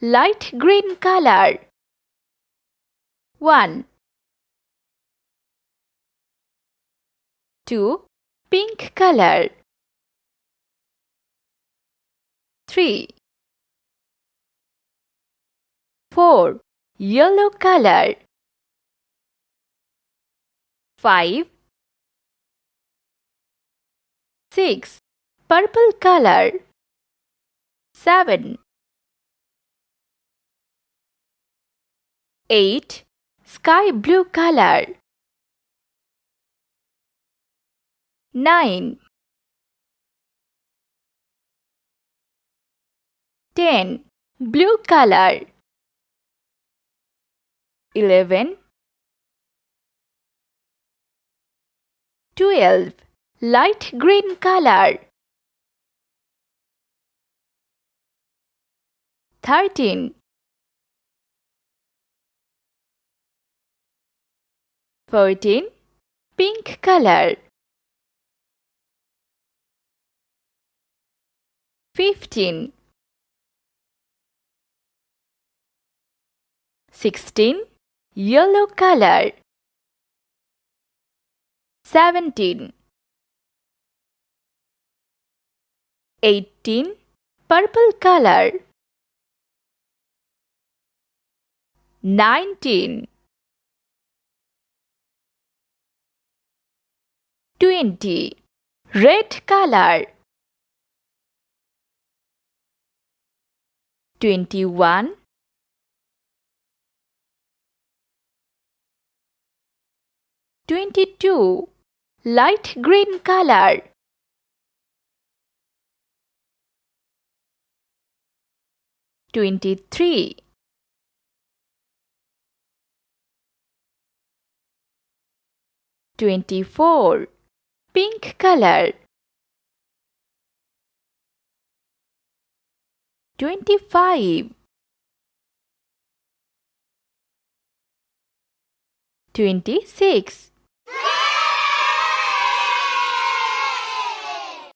light green color. 1, 2, pink color. 3, 4, yellow color. 5, 6, purple color. 7, 8, sky blue color. 9, 10, blue color. 11, 12, light green color. 13, 14, pink color. 15, 16, yellow color. 17, 18, purple color. 19, 20, red color. 21, 22, light green color. 23, 24, pink color. 25, 26,